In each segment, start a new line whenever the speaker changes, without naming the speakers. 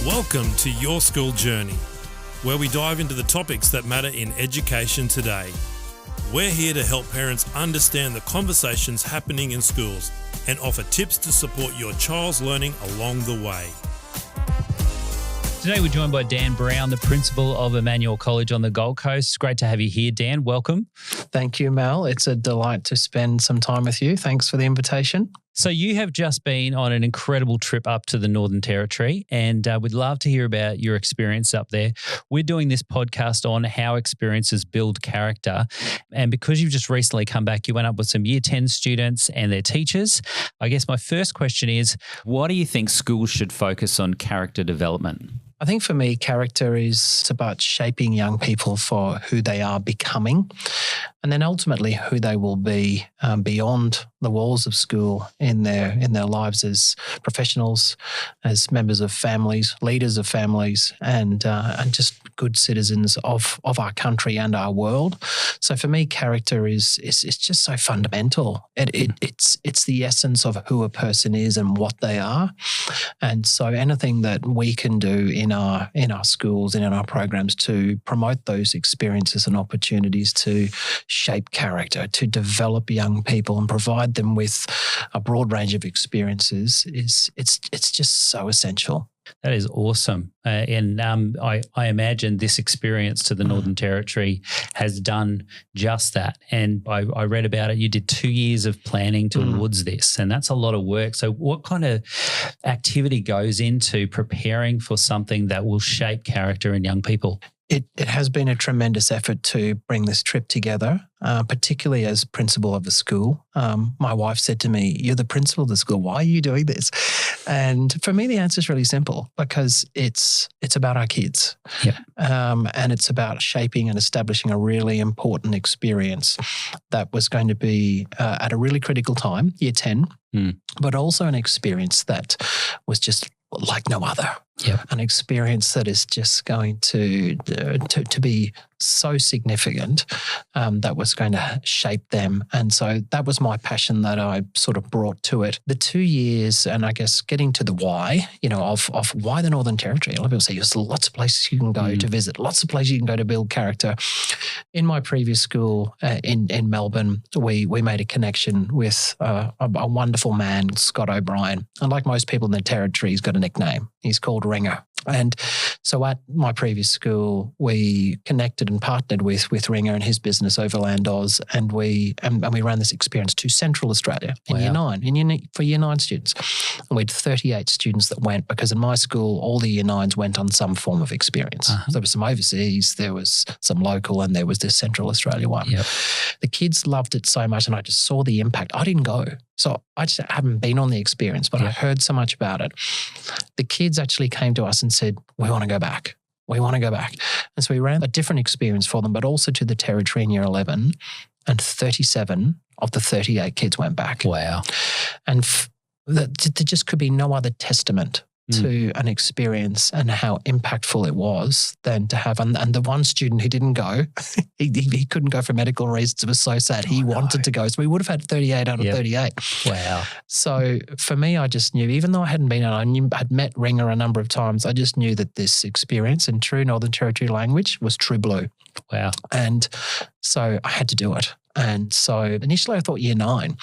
Welcome to Your School Journey, where we dive into the topics that matter in education today. We're here to help parents understand the conversations happening in schools and offer tips to support your child's learning along the way.
Today we're joined by Dan Brown, the principal of Emmanuel College on the Gold Coast. It's great to have you here, Dan. Welcome.
Thank you, Mel. It's a delight to spend some time with you. Thanks for the invitation.
So you have just been on an incredible trip up to the Northern Territory, and we'd love to hear about your experience up there. We're doing this podcast on how experiences build character. And because you've just recently come back, you went up with some Year 10 students and their teachers. I guess my first question is, why do you think schools should focus on character development?
I think for me, character is about shaping young people for who they are becoming, and then ultimately who they will be beyond the walls of school in their lives as professionals, as members of families, leaders of families, and just good citizens of our country and our world. So for me, character is just so fundamental. It's the essence of who a person is and what they are, and so anything that we can do in our schools and in our programs to promote those experiences and opportunities to shape character, to develop young people and provide them with a broad range of experiences it's just so essential.
That is awesome. And I imagine this experience to the Northern Territory has done just that. And I read about it. You did 2 years of planning towards this, and that's a lot of work. So what kind of activity goes into preparing for something that will shape character in young people?
It has been a tremendous effort to bring this trip together, particularly as principal of the school. My wife said to me, "You're the principal of the school. Why are you doing this?" And for me, the answer is really simple, because it's about our kids.
Yep.
And it's about shaping and establishing a really important experience that was going to be at a really critical time, Year 10, but also an experience that was just like no other.
Yep.
An experience that is just going to be so significant that was going to shape them. And so that was my passion that I sort of brought to it. The 2 years, and I guess getting to the why, of why the Northern Territory. A lot of people say there's lots of places you can go to visit, lots of places you can go to build character. In my previous school in Melbourne, we made a connection with a wonderful man, Scott O'Brien. And like most people in the Territory, he's got a nickname. He's called Ringer. And so at my previous school, we connected and partnered with Ringer and his business Overland Oz, and we ran this experience to Central Australia in Year 9, for Year 9 students. And we had 38 students that went, because in my school, all the Year 9s went on some form of experience. So there was some overseas, there was some local, and there was this Central Australia one.
Yep.
The kids loved it so much, and I just saw the impact. I didn't go. So I just haven't been on the experience, but I heard so much about it. The kids actually came to us and said, "We want to go back. We want to go back." And so we ran a different experience for them, but also to the Territory in Year 11, and 37 of the 38 kids went back.
Wow.
And there just could be no other testament to an experience and how impactful it was than to have. And the one student who didn't go, he couldn't go for medical reasons. It was so sad. He wanted to go. So we would have had 38 out of 38.
Wow.
So for me, I just knew, even though I hadn't been, I'd met Ringer a number of times, I just knew that this experience in true Northern Territory language was true blue.
Wow.
And so I had to do it. And so initially I thought Year 9,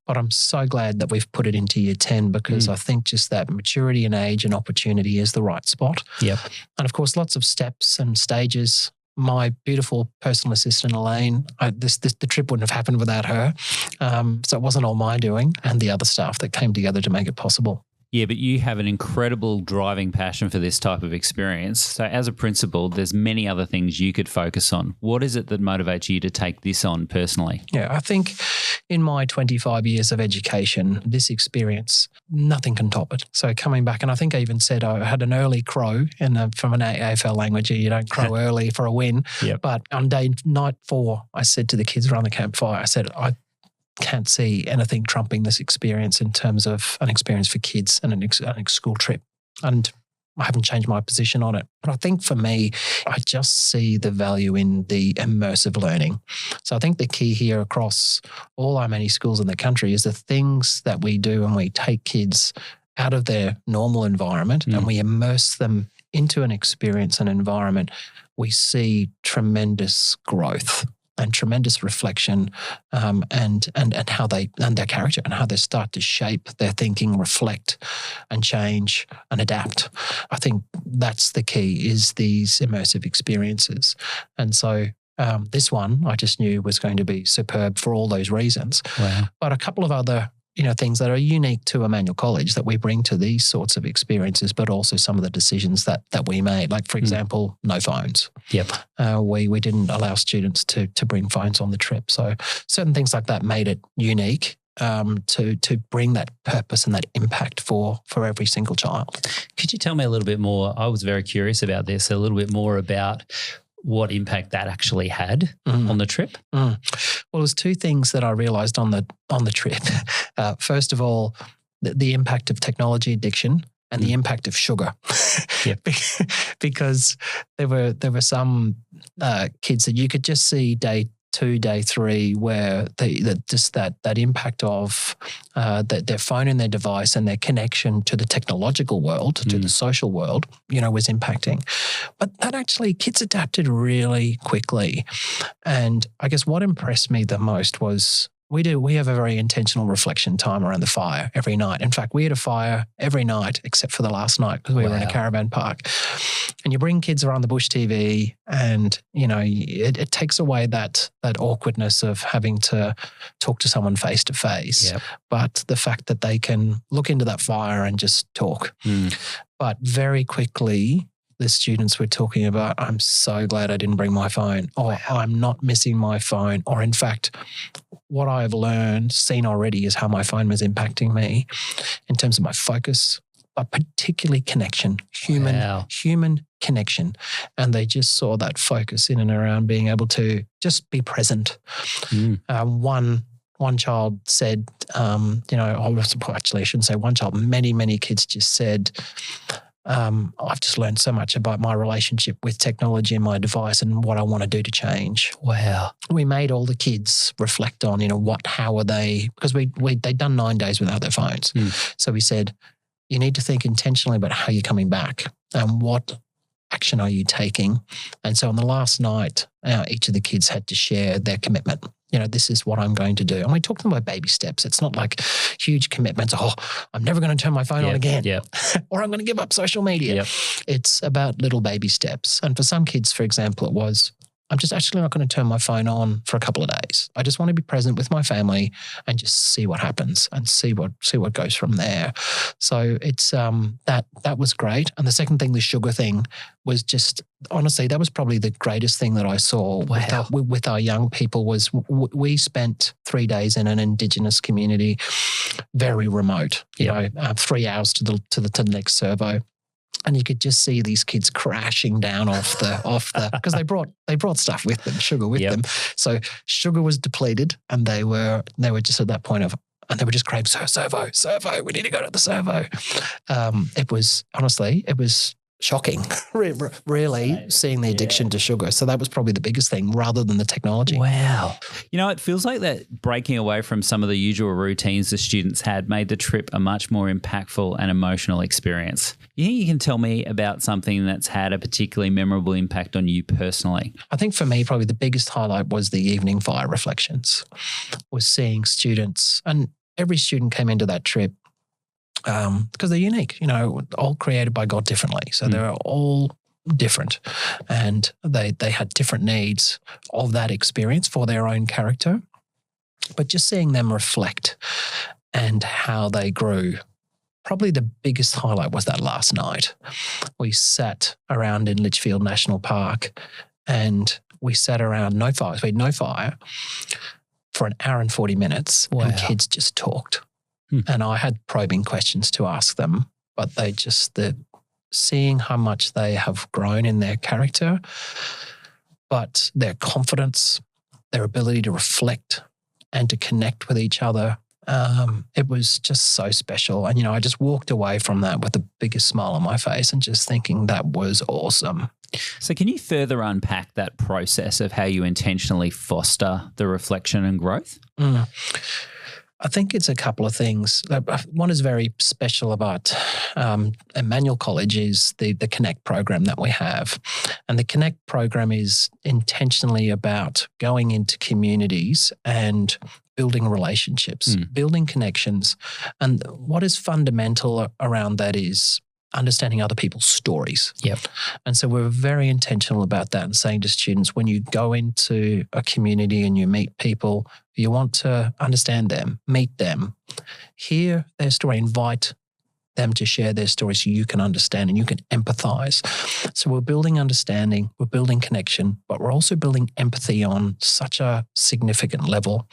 but I'm so glad that we've put it into Year 10, because I think just that maturity and age and opportunity is the right spot.
Yep.
And of course, lots of steps and stages. My beautiful personal assistant, Elaine, the trip wouldn't have happened without her. So it wasn't all my doing, and the other staff that came together to make it possible.
Yeah, but you have an incredible driving passion for this type of experience. So as a principal, there's many other things you could focus on. What is it that motivates you to take this on personally? Yeah,
I think in my 25 years of education, this experience, nothing can top it. So coming back, and I think I even said I had an early crow from an AFL language. You don't crow early for a win.
Yep.
But on night 4, I said to the kids around the campfire, I said, I can't see anything trumping this experience in terms of an experience for kids and a school trip. And I haven't changed my position on it. But I think for me, I just see the value in the immersive learning. So I think the key here across all our many schools in the country is the things that we do, and we take kids out of their normal environment and we immerse them into an experience and environment, we see tremendous growth and tremendous reflection, and how they and their character and how they start to shape their thinking, reflect, and change and adapt. I think that's the key, is these immersive experiences. And so this one I just knew was going to be superb for all those reasons.
Wow.
But a couple of other things that are unique to Emmanuel College that we bring to these sorts of experiences, but also some of the decisions that we made. Like, for example, no phones.
Yep.
We didn't allow students to bring phones on the trip. So certain things like that made it unique to bring that purpose and that impact for every single child.
Could you tell me a little bit more? I was very curious about this, a little bit more about what impact that actually had on the trip?
Well, there's two things that I realised on the trip. First of all, the impact of technology addiction and the impact of sugar.
Yep.
Because there were some kids that you could just see day 2, day 3, where that impact of their phone and their device and their connection to the technological world, to the social world, was impacting. But that actually, kids adapted really quickly. And I guess what impressed me the most was we have a very intentional reflection time around the fire every night. In fact, we had a fire every night except for the last night because we were in a caravan park. And you bring kids around the bush TV and, it takes away that awkwardness of having to talk to someone face to face. But the fact that they can look into that fire and just talk. But very quickly, the students were talking about, I'm so glad I didn't bring my phone, or I'm not missing my phone, or in fact, what I've seen already is how my phone was impacting me in terms of my focus, but particularly connection, human connection. And they just saw that focus in and around being able to just be present. One child said, actually I shouldn't say one child, many kids just said, I've just learned so much about my relationship with technology and my device and what I want to do to change.
Wow.
We made all the kids reflect on, how are they, because they'd done 9 days without their phones. So we said, you need to think intentionally about how you're coming back and what action are you taking. And so on the last night, each of the kids had to share their commitment. This is what I'm going to do. And we talk to them by baby steps. It's not like huge commitments. Oh, I'm never going to turn my phone on again. Or I'm going to give up social media. It's about little baby steps. And for some kids, for example, it was, I'm just actually not going to turn my phone on for a couple of days. I just want to be present with my family and just see what happens and see what goes from there. So it's that was great. And the second thing, the sugar thing, was just, honestly, that was probably the greatest thing that I saw with our young people. Was we spent 3 days in an Indigenous community, very remote. 3 hours to the next servo. And you could just see these kids crashing down off the because they brought stuff with them, sugar with them. So sugar was depleted, and they were just at that point of, and they were just craving servo. We need to go to the servo. It was shocking, really, seeing the addiction to sugar. So that was probably the biggest thing, rather than the technology.
Wow. It feels like that breaking away from some of the usual routines the students had made the trip a much more impactful and emotional experience. You think you can tell me about something that's had a particularly memorable impact on you personally? I
think for me, probably the biggest highlight was the evening fire reflections, was seeing students, and every student came into that trip because they're unique, all created by God differently. So they're all different, and they had different needs of that experience for their own character. But just seeing them reflect and how they grew, probably the biggest highlight was that last night. We sat around in Litchfield National Park, and we sat around no fire. We had no fire for an hour and 40 minutes, and kids just talked. And I had probing questions to ask them, but seeing how much they have grown in their character, but their confidence, their ability to reflect and to connect with each other, it was just so special. And, I just walked away from that with the biggest smile on my face and just thinking that was awesome.
So can you further unpack that process of how you intentionally foster the reflection and growth?
I think it's a couple of things. One is very special about Emmanuel College is the Connect program that we have. And the Connect program is intentionally about going into communities and building relationships, building connections. And what is fundamental around that is understanding other people's stories.
Yep.
And so we're very intentional about that and saying to students, when you go into a community and you meet people, you want to understand them, meet them, hear their story, invite them to share their story so you can understand and you can empathize. So we're building understanding, we're building connection, but we're also building empathy on such a significant level.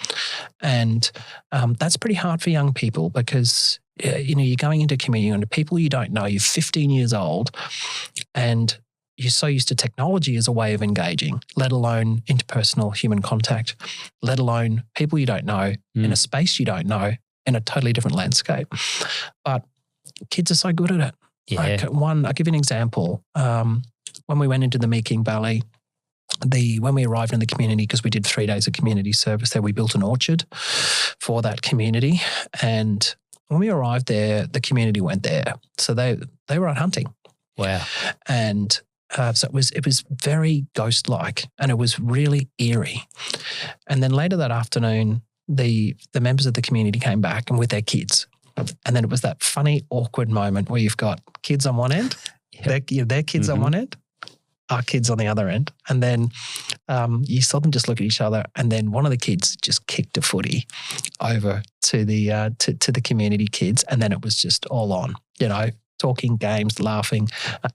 And that's pretty hard for young people because you're going into community and people you don't know, you're 15 years old and you're so used to technology as a way of engaging, let alone interpersonal human contact, let alone people you don't know in a space you don't know in a totally different landscape. But kids are so good at it.
Yeah.
I'll give you an example. When we went into the Meeking Valley, when we arrived in the community, because we did 3 days of community service there, we built an orchard for that community. And when we arrived there, the community went there. So they were out hunting.
Wow.
And so it was very ghost-like and it was really eerie. And then later that afternoon, the members of the community came back and with their kids. And then it was that funny, awkward moment where you've got kids on one end, their kids on one end, our kids on the other end. And then you saw them just look at each other. And then one of the kids just kicked a footy over to the to the community kids. And then it was just all on, talking, games, laughing.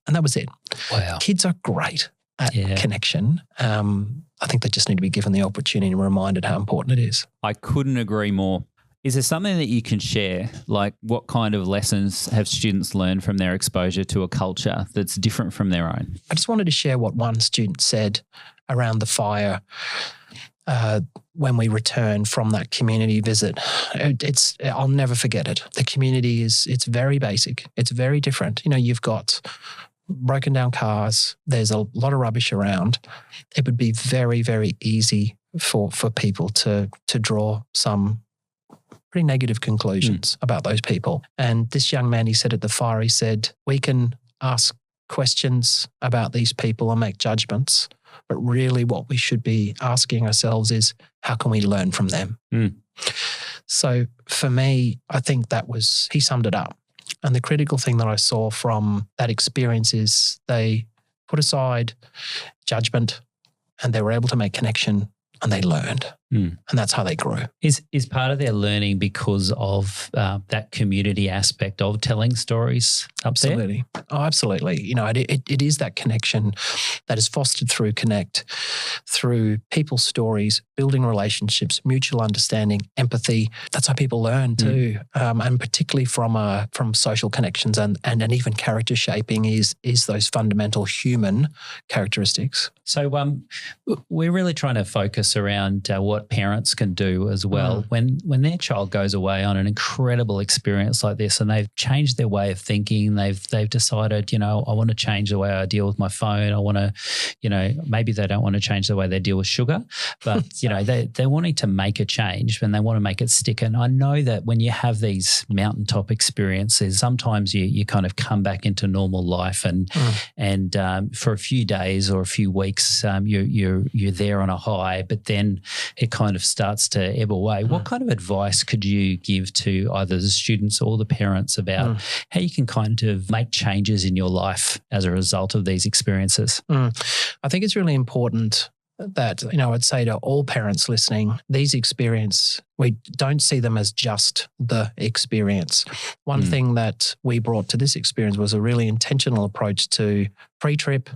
And that was it.
Wow.
Kids are great at connection. I think they just need to be given the opportunity and reminded how important it is.
I couldn't agree more. Is there something that you can share? Like what kind of lessons have students learned from their exposure to a culture that's different from their own?
I just wanted to share what one student said around the fire when we returned from that community visit. I'll never forget it. The community it's very basic. It's very different. You've got broken down cars. There's a lot of rubbish around. It would be very, very easy for people to draw some pretty negative conclusions about those people. And this young man, he said at the fire, he said, we can ask questions about these people and make judgments, but really what we should be asking ourselves is, how can we learn from them? So for me, I think he summed it up. And the critical thing that I saw from that experience is they put aside judgment and they were able to make connection and they learned. And that's how they grew.
Is part of their learning because of that community aspect of telling stories up there?
Absolutely. Oh, absolutely. It is that connection that is fostered through Connect, through people's stories, building relationships, mutual understanding, empathy. That's how people learn too. And particularly from social connections and even character shaping is those fundamental human characteristics.
So we're really trying to focus around what parents can do as well when their child goes away on an incredible experience like this and they've changed their way of thinking. They've decided, I want to change the way I deal with my phone. I want to, maybe they don't want to change the way they deal with sugar, but they're wanting to make a change and they want to make it stick. And I know that when you have these mountaintop experiences, sometimes you kind of come back into normal life and for a few days or a few weeks, you're there on a high, but then it kind of starts to ebb away. What kind of advice could you give to either the students or the parents about how you can kind of make changes in your life as a result of these experiences?
I think it's really important that, I'd say to all parents listening, these experiences, we don't see them as just the experience. One thing that we brought to this experience was a really intentional approach to pre-trip,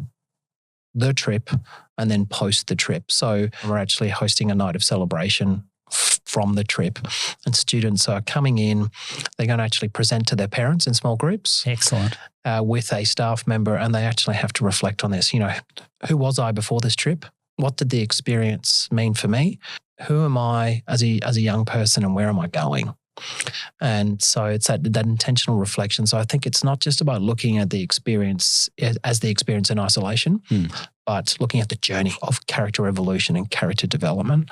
the trip, and then post the trip. So we're actually hosting a night of celebration from the trip and students are coming in. They're going to actually present to their parents in small groups.
Excellent.
With a staff member, and they actually have to reflect on this. Who was I before this trip? What did the experience mean for me? Who am I as a young person and where am I going? And so it's that intentional reflection. So I think it's not just about looking at the experience as the experience in isolation, but looking at the journey of character evolution and character development.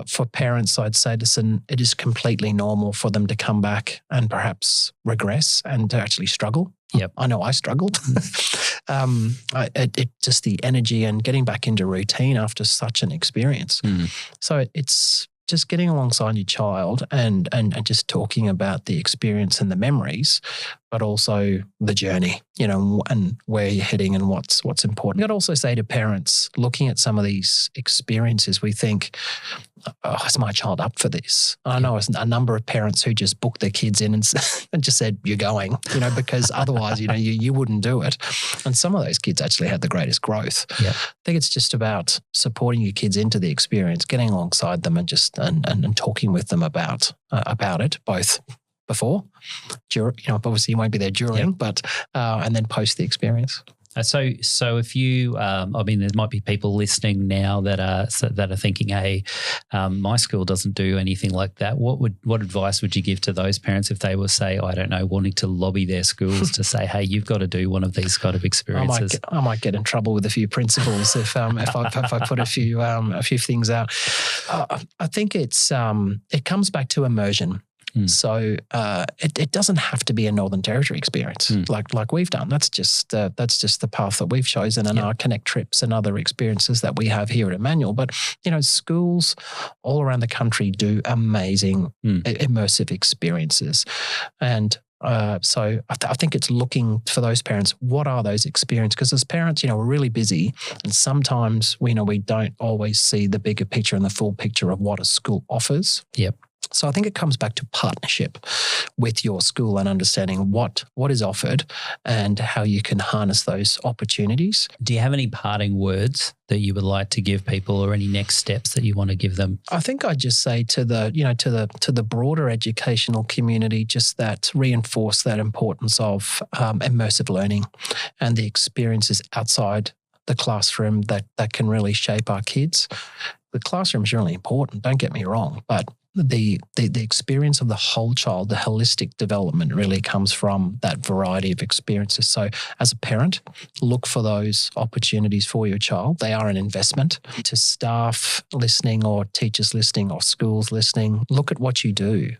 For parents, I'd say, listen, it is completely normal for them to come back and perhaps regress and to actually struggle.
Yep.
I know I struggled. It just the energy and getting back into routine after such an experience. So it's just getting alongside your child and just talking about the experience and the memories, but also the journey, and where you're heading and what's important. I'd also say to parents, looking at some of these experiences, we think, is my child up for this? I know a number of parents who just booked their kids in and just said, you're going, because otherwise, you wouldn't do it. And some of those kids actually had the greatest growth.
Yep.
I think it's just about supporting your kids into the experience, getting alongside them and just and talking with them about it, both before, during, obviously you won't be there during, but and then post the experience.
So if you, there might be people listening now that are thinking, hey, my school doesn't do anything like that. What advice would you give to those parents if they were, say, I don't know, wanting to lobby their schools to say, hey, you've got to do one of these kind of experiences?
I might get in trouble with a few principals if I put a few things out. I think it comes back to immersion. So it doesn't have to be a Northern Territory experience like we've done. That's just the path that we've chosen and our Connect trips and other experiences that we have here at Emmanuel. But schools all around the country do amazing immersive experiences, and so I think it's looking for those parents. What are those experiences? Because as parents, we're really busy, and sometimes we don't always see the bigger picture and the full picture of what a school offers.
Yep.
So I think it comes back to partnership with your school and understanding what is offered and how you can harness those opportunities.
Do you have any parting words that you would like to give people, or any next steps that you want to give them?
I think I'd just say to the broader educational community, just that reinforce that importance of immersive learning and the experiences outside the classroom that can really shape our kids. The classroom is really important, don't get me wrong, but the experience of the whole child, the holistic development really comes from that variety of experiences. So as a parent, look for those opportunities for your child. They are an investment. To staff listening or teachers listening or schools listening, look at what you do.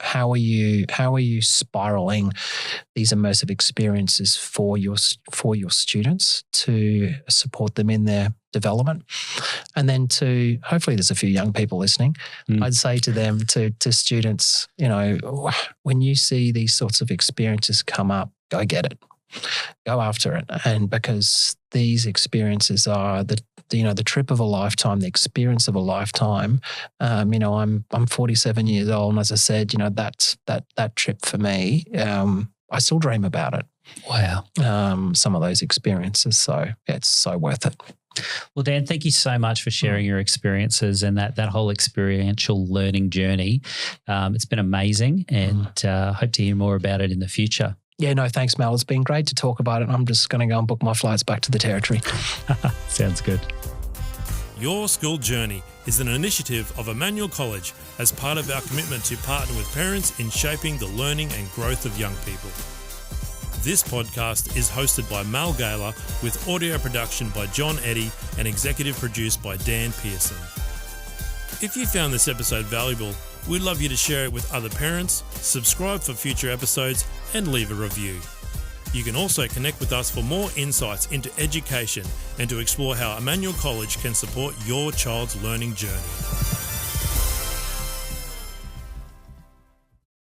How are you spiraling these immersive experiences for your students to support them in their development? And then hopefully there's a few young people listening. I'd say to them, to students, when you see these sorts of experiences come up, go get it. Go after it. And because these experiences are the trip of a lifetime, the experience of a lifetime. I'm 47 years old, and as I said, that trip for me, I still dream about it.
Wow.
Some of those experiences. So it's so worth it.
Well, Dan, thank you so much for sharing your experiences and that whole experiential learning journey. It's been amazing, and hope to hear more about it in the future.
Yeah, no, thanks, Mel. It's been great to talk about it. I'm just going to go and book my flights back to the Territory.
Sounds good.
Your School Journey is an initiative of Emmanuel College as part of our commitment to partner with parents in shaping the learning and growth of young people. This podcast is hosted by Mal Gaylor with audio production by John Eddy and executive produced by Dan Pearson. If you found this episode valuable, we'd love you to share it with other parents, subscribe for future episodes, and leave a review. You can also connect with us for more insights into education and to explore how Emmanuel College can support your child's learning journey.